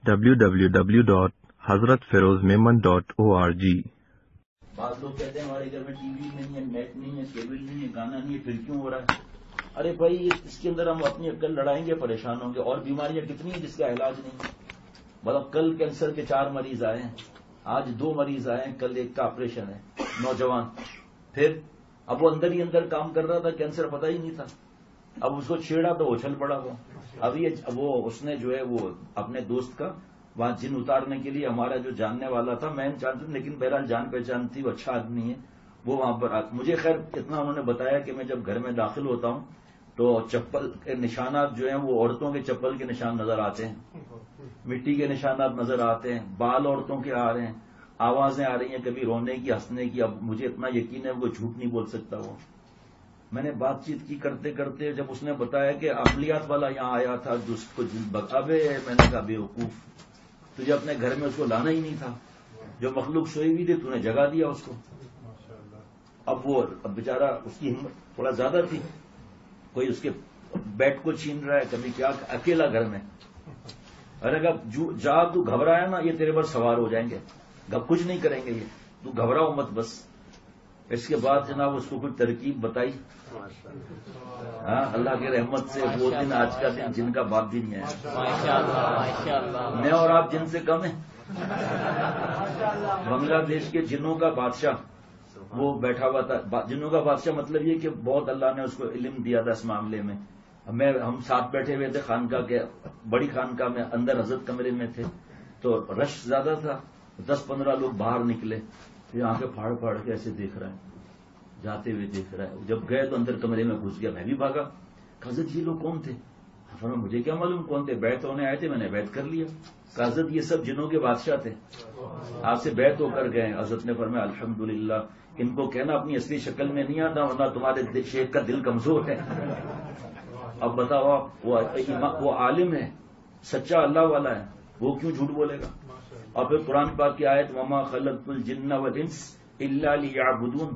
www.hazratfirozmemon.org بعض لوگ کہتے ہیں ہمارے گھر میں ٹی وی نہیں ہے، نیٹ نہیں ہے، کیبل نہیں ہے، گانا نہیں ہے، پھر کیوں ہو رہا ہے؟ ارے بھائی اس کے اندر ہم اپنی عقل لڑائیں گے پریشان ہوں گے. اور بیماریاں کتنی ہیں جس کا علاج نہیں. مطلب کل کینسر کے 4 مریض آئے ہیں، آج 2 مریض آئے ہیں، کل ایک کا آپریشن ہے، نوجوان. پھر اب وہ اندر ہی اندر کام کر رہا تھا، کینسر پتہ ہی نہیں تھا. اب اس کو چھیڑا تو اچھل پڑا وہ. اب یہ اس نے جو ہے وہ اپنے دوست کا وہاں جن اتارنے کے لیے ہمارا جو جاننے والا تھا، میں جانتا ہوں لیکن بہرحال جان پہچان تھی، وہ اچھا آدمی ہے، وہ وہاں پر مجھے خیر اتنا انہوں نے بتایا کہ میں جب گھر میں داخل ہوتا ہوں تو چپل کے نشانات جو ہیں وہ عورتوں کے چپل کے نشان نظر آتے ہیں، مٹی کے نشانات نظر آتے ہیں، بال عورتوں کے آ رہے ہیں، آوازیں آ رہی ہیں کبھی رونے کی، ہنسنے کی. اب مجھے اتنا یقین ہے وہ جھوٹ نہیں بول سکتا. وہ میں نے بات چیت کی کرتے کرتے جب اس نے بتایا کہ عملیات والا یہاں آیا تھا جس کو ابے میں نے کہا بیوقوف، تجھے اپنے گھر میں اس کو لانا ہی نہیں تھا. جو مخلوق سوئی ہوئی تھی تو نے جگا دیا اس کو. اب وہ بیچارہ اس کی ہمت تھوڑا زیادہ تھی، کوئی اس کے بیٹ کو چھین رہا ہے، کبھی کیا، اکیلا گھر میں. ارے جا تو گھبرایا نا، یہ تیرے پر سوار ہو جائیں گے، کچھ نہیں کریں گے، یہ تو گھبراؤ مت بس. اس کے بعد جناب اس کو کچھ ترکیب بتائی. ہاں اللہ کی رحمت سے وہ دن آج کا دن جن کا باپ بھی نہیں ہے. میں اور آپ جن سے کم ہیں. بنگلہ دیش کے جنوں کا بادشاہ وہ بیٹھا ہوا تھا. جنوں کا بادشاہ مطلب یہ کہ بہت اللہ نے اس کو علم دیا تھا اس معاملے میں. ہم ساتھ بیٹھے ہوئے تھے خانقاہ کے، بڑی خانقاہ میں، اندر حضرت کمرے میں تھے تو رش زیادہ تھا. 10-15 لوگ باہر نکلے، پھر آنکھیں پھاڑ پھاڑ کے ایسے دیکھ رہے ہیں، جاتے ہوئے دیکھ رہا ہے. جب گئے تو اندر کمرے میں گھس گیا، میں بھی بھاگا. حضرت یہ لوگ کون تھے؟ فرمایا مجھے کیا معلوم کون تھے، بیعت ہونے آئے تھے، میں نے بیعت کر لیا. حضرت یہ سب جنوں کے بادشاہ تھے، آپ سے بیعت ہو کر گئے. حضرت نے فرمایا الحمدللہ، ان کو کہنا اپنی اصلی شکل میں نہیں آتا، ورنہ تمہارے شیخ کا دل کمزور ہے. اب بتاؤ آپ، وہ عالم ہے، سچا اللہ والا ہے، وہ کیوں جھوٹ بولے گا؟ اور پھر قرآن پاک کی آیت وما خلقت الجن والانس الا لیعبدون،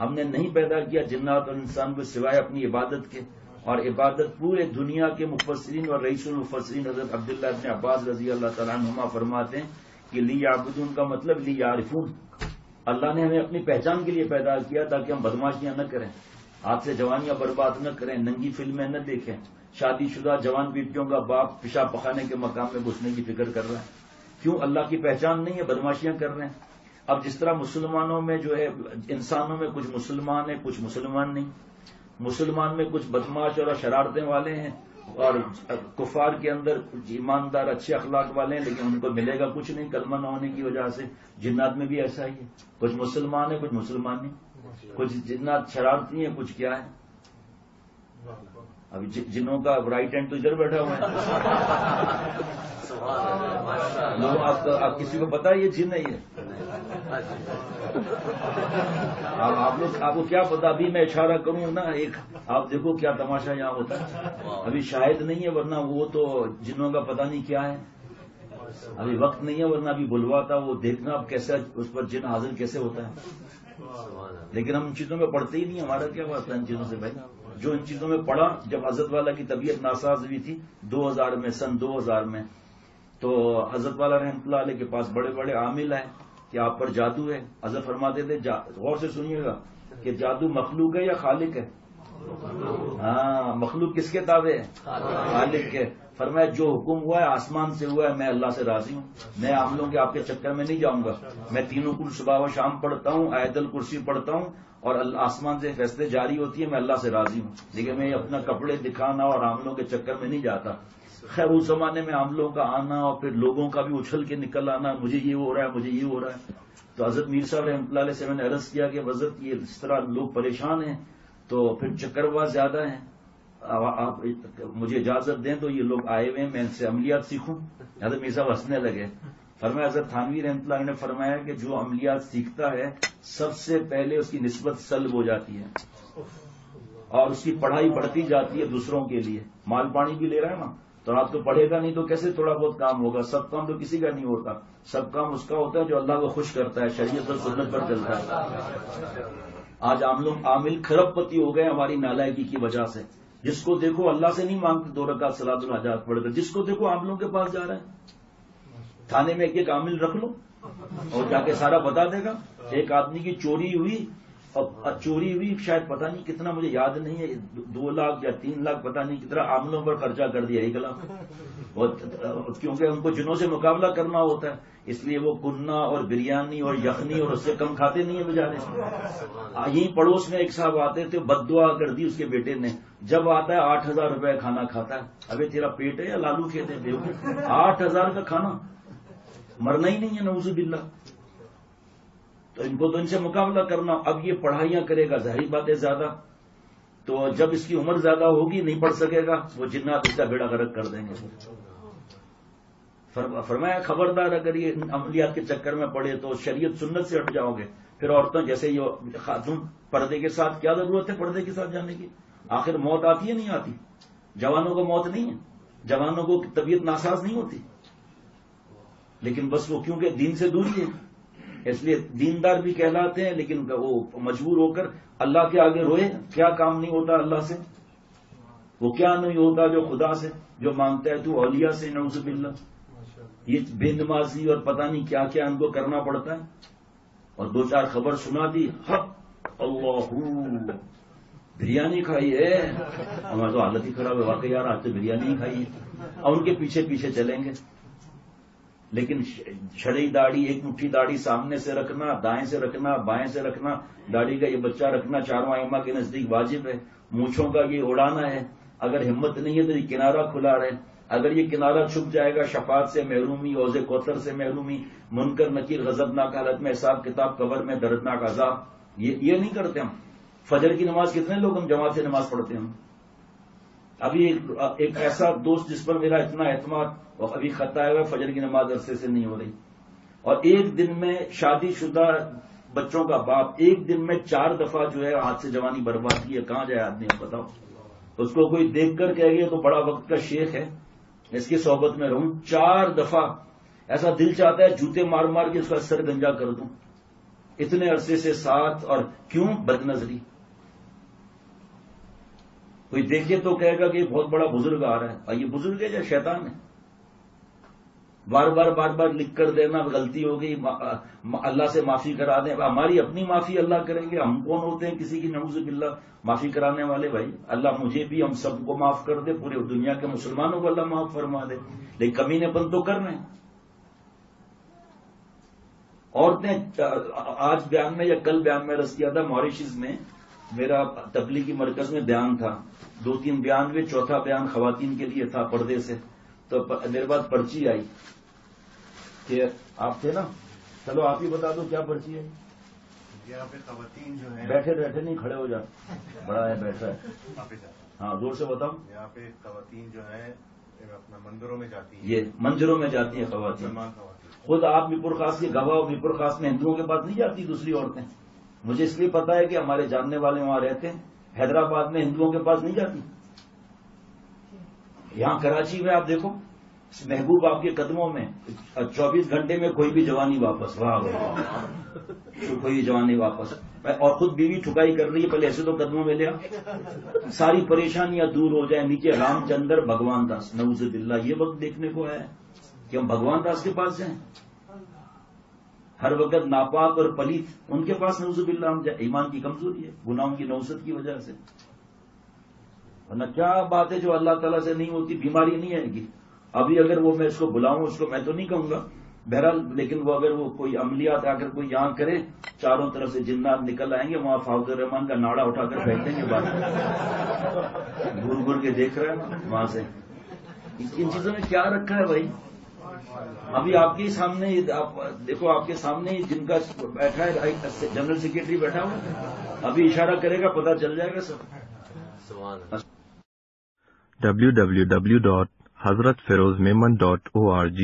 ہم نے نہیں پیدا کیا جنات اور انسان کو سوائے اپنی عبادت کے. اور عبادت پورے دنیا کے مفسرین اور رئیس المفسرین حضرت عبداللہ ابن عباس رضی اللہ تعالیٰ عنہما فرماتے ہیں کہ لیعبدون کا مطلب لیعرفون، اللہ نے ہمیں اپنی پہچان کے لیے پیدا کیا تاکہ ہم بدماشیاں نہ کریں، ہاتھ سے جوانیاں برباد نہ کریں، ننگی فلمیں نہ دیکھیں. شادی شدہ جوان بیٹیوں کا باپ پیشاب پخانے کے مقام میں گھسنے کی فکر کر رہا ہے. کیوں؟ اللہ کی پہچان نہیں ہے، بدماشیاں کر رہے ہیں. اب جس طرح مسلمانوں میں جو ہے انسانوں میں کچھ مسلمان ہیں کچھ مسلمان نہیں، مسلمان میں کچھ بدماش اور شرارتیں والے ہیں، اور کفار کے اندر کچھ ایماندار اچھے اخلاق والے ہیں، لیکن ان کو ملے گا کچھ نہیں کلمہ نہ ہونے کی وجہ سے. جنات میں بھی ایسا ہی ہے، کچھ مسلمان ہیں کچھ مسلمان نہیں، کچھ جنات شرارتی ہیں کچھ کیا ہے. ابھی جنوں کا رائٹ ہینڈ تو ادھر بیٹھا ہوا ہے. لوگ آپ کسی کو پتا ہے یہ جن ہے؟ یہ آپ کو کیا پتا؟ ابھی میں اشارہ کروں نا ایک، آپ دیکھو کیا تماشا یہاں ہوتا ہے. ابھی شاید نہیں ہے، ورنہ وہ تو جنوں کا پتہ نہیں کیا ہے. ابھی وقت نہیں ہے، ورنہ ابھی بلوا تھا وہ دیکھنا اب کیسے اس پر جن حاضر کیسے ہوتا ہے. لیکن ہم ان چیزوں میں پڑھتے ہی نہیں، ہمارا کیا واسطہ ان چیزوں سے بھائی. جو ان چیزوں میں پڑھا، جب حضرت والا کی طبیعت ناساز ہوئی تھی 2000 میں، سن 2000 میں، تو حضرت والا رحمۃ اللہ علیہ کے پاس بڑے بڑے عامل ہیں کہ آپ پر جادو ہے. حضرت فرماتے تھے، غور سے سنیے گا، کہ جادو مخلوق ہے یا خالق ہے؟ ہاں، مخلوق کس کے تابع ہے؟ خالق کے. فرمایا جو حکم ہوا ہے آسمان سے ہوا ہے، میں اللہ سے راضی ہوں، میں عاملوں کے آپ کے چکر میں نہیں جاؤں گا. میں تینوں کل صبح و شام پڑھتا ہوں، آیت الکرسی پڑھتا ہوں، اور آسمان سے فیصلے جاری ہوتی ہے، میں اللہ سے راضی ہوں. لیکن میں اپنا کپڑے دکھانا اور عاملوں کے چکر میں نہیں جاتا. خیر اس زمانے میں عاملوں کا آنا اور پھر لوگوں کا بھی اچھل کے نکل آنا، مجھے یہ ہو رہا ہے مجھے یہ ہو رہا ہے. تو حضرت میر صاحب رحمۃ اللہ علیہ سے میں نے عرض کیا کہ حضرت یہ اس طرح لوگ پریشان ہیں تو پھر چکرواز زیادہ ہیں، آپ مجھے اجازت دیں تو یہ لوگ آئے ہوئے ہیں، میں ان سے عملیات سیکھوں. حضرت میر صاحب ہنسنے لگے. فرمایا حضرت تھانوی رحمۃ اللہ نے فرمایا کہ جو عملیات سیکھتا ہے سب سے پہلے اس کی نسبت سلب ہو جاتی ہے اور اس کی پڑھائی بڑھتی جاتی ہے دوسروں کے لیے. مال پانی بھی لے رہا ہے نا، تو رات کو پڑھے گا نہیں تو کیسے تھوڑا بہت کام ہوگا؟ سب کام تو کسی کا نہیں ہوتا، سب کام اس کا ہوتا ہے جو اللہ کو خوش کرتا ہے، شریعت اور سنت پر چلتا ہے. آج عامل کھرب پتی ہو گئے ہماری نالائکی کی وجہ سے. جس کو دیکھو اللہ سے نہیں مانگتے 2 رکعت صلاۃ الحاجات پڑھ کر، جس کو دیکھو عاملوں کے پاس جا رہے ہیں. تھانے میں ایک عامل رکھ لو اور جا کے سارا بتا دے گا. ایک آدمی کی چوری ہوئی شاید پتہ نہیں کتنا مجھے یاد نہیں ہے, 2 لاکھ یا 3 لاکھ پتہ نہیں کتنا عاملوں پر خرچہ کر دیا 1 لاکھ. کیونکہ ان کو جنوں سے مقابلہ کرنا ہوتا ہے, اس لیے وہ کننا اور بریانی اور یخنی اور اس سے کم کھاتے نہیں ہیں بیچارے. یہیں پڑوس میں ایک صاحب آتے تھے, بد دعا کر دی اس کے بیٹے نے, جب آتا ہے 8,000 روپے کھانا کھاتا ہے. ابھی تیرا پیٹ ہے یا لالو کھیتے ہیں, 8,000 کا کھانا, مرنا ہی نہیں ہے نعوذ باللہ. تو ان کو تو ان سے مقابلہ کرنا. اب یہ پڑھائیاں کرے گا ظاہری بات ہے زیادہ, تو جب اس کی عمر زیادہ ہوگی نہیں پڑھ سکے گا, وہ جنات اس کا بیڑا غرق کر دیں گے. فرمایا خبردار اگر یہ عملیات کے چکر میں پڑے تو شریعت سنت سے ہٹ جاؤ گے. پھر عورتوں جیسے یہ خاتون پردے کے ساتھ, کیا ضرورت ہے پردے کے ساتھ جانے کی؟ آخر موت آتی ہے نہیں آتی؟ جوانوں کو موت نہیں ہے, جوانوں کو طبیعت ناساز نہیں ہوتی, لیکن بس وہ کیونکہ دین سے دوری ہے اس لیے دیندار بھی کہلاتے ہیں, لیکن وہ مجبور ہو کر اللہ کے آگے روئے. کیا کام نہیں ہوتا اللہ سے, وہ کیا نہیں ہوتا جو خدا سے جو مانگتا ہے تو اولیاء سے نعوذ باللہ. یہ بے نمازی اور پتہ نہیں کیا کیا ان کو کرنا پڑتا ہے. اور 2-4 خبر سنا دی, حق اللہ بریانی کھائی ہے, ہماری تو حالت ہی خراب ہے واقعی یار, آج تو بریانی ہی کھائی ہے, اور ان کے پیچھے پیچھے چلیں گے. لیکن چھڑی داڑھی, ایک مٹھی داڑھی سامنے سے رکھنا, دائیں سے رکھنا, بائیں سے رکھنا, داڑھی کا یہ بچہ رکھنا 4 ائمہ کے نزدیک واجب ہے. مونچھوں کا یہ اڑانا ہے, اگر ہمت نہیں ہے تو یہ کنارہ کھلا رہے. اگر یہ کنارہ چھپ جائے گا شفاعت سے محرومی, حوض کوثر سے محرومی, منکر نکیر غضبناک حالت میں, حساب کتاب قبر میں دردناک عذاب. یہ نہیں کرتے ہم. فجر کی نماز کتنے لوگ ہم جماعت سے نماز پڑھتے ہیں. ابھی ایک ایسا دوست جس پر میرا اتنا اعتماد, اور ابھی خط آیا ہوا فجر کی نماز عرصے سے نہیں ہو رہی, اور ایک دن میں شادی شدہ بچوں کا باپ ایک دن میں 4 دفعہ جو ہے ہاتھ سے جوانی برباد کی ہے. کہاں جائے آدمی, بتاؤ. اس کو کوئی دیکھ کر کہہ گیا تو بڑا وقت کا شیخ ہے, اس کی صحبت میں رہوں. 4 دفعہ ایسا دل چاہتا ہے جوتے مار مار کے اس کا سر گنجا کر دوں, اتنے عرصے سے ساتھ. اور کیوں؟ بد نظری. کوئی دیکھے تو کہے گا کہ یہ بہت بڑا بزرگ آ رہا ہے, اور یہ بزرگ ہے یا شیطان ہے؟ بار بار لکھ کر دینا, غلطی ہو گئی اللہ سے معافی کرا دیں. ہماری اپنی معافی اللہ کریں گے, ہم کون ہوتے ہیں کسی کی نعوذ باللہ معافی کرانے والے؟ بھائی اللہ مجھے بھی ہم سب کو معاف کر دے, پورے دنیا کے مسلمانوں کو اللہ معاف فرما دے. لیکن کمینے پن تو کر رہے ہیں. عورتیں آج بیان میں یا کل بیان میں رس کیا تھا, ماریشس میں میرا تبلیغی مرکز میں بیان تھا, 2-3 بیان ہوئے, چوتھا بیان خواتین کے لیے تھا پردے سے. تو میرے پاس پرچی آئی کہ آپ تھے نا, چلو آپ ہی بتا دو کیا پرچی ہے. یہاں پہ خواتین جو ہیں, بیٹھے نہیں کھڑے ہو جا, بڑا ہے بیٹھا ہے, ہاں زور سے بتاؤ. یہاں پہ خواتین جو ہے اپنا مندروں میں جاتی ہیں, یہ منظروں میں جاتی ہیں خواتین. خود آپ میپور خاص کے گواہ, میپور خاص میں ہندوؤں کے پاس نہیں جاتی دوسری عورتیں. مجھے اس لیے پتا ہے کہ ہمارے جاننے والے وہاں رہتے ہیں. حیدرآباد میں ہندوؤں کے پاس نہیں جاتی. یہاں کراچی میں آپ دیکھو, محبوب آپ کے قدموں میں 24 گھنٹے میں کوئی بھی جوانی واپس, واہ کوئی جوانی واپس, اور خود بیوی ٹھکائی کر رہی ہے, پہلے ایسے تو قدموں میں لیا, ساری پریشانیاں دور ہو جائیں. نیچے رام چندر بھگوان داس, نعوذ باللہ یہ وقت دیکھنے کو ہے کہ ہم بھگوان داس کے پاس جائیں, ہر وقت ناپاک اور پلیت ان کے پاس نعوذ باللہ ہم جائیں. ایمان کی کمزوری ہے, گناہوں کی نوسط کی وجہ سے. ورنہ کیا بات ہے جو اللہ تعالیٰ سے نہیں ہوتی, بیماری نہیں آئے گی. ابھی اگر وہ میں اس کو بلاؤں, اس کو میں تو نہیں کہوں گا بہرحال, لیکن وہ اگر وہ کوئی عملیات آ کر کوئی یہاں کرے, چاروں طرف سے جنات نکل آئیں گے, وہاں فاضل الرحمان کا ناڑا اٹھا کر پھینک دیں گے, بات گور کے دیکھ رہے ہیں وہاں سے. ان چیزوں میں کیا رکھا ہے بھائی؟ ابھی آپ کے سامنے دیکھو, آپ کے سامنے جن کا بیٹھا ہے جنرل سیکرٹری بیٹھا ہوا, ابھی اشارہ کرے گا پتہ چل جائے گا سب. www.hazratfirozmemon.org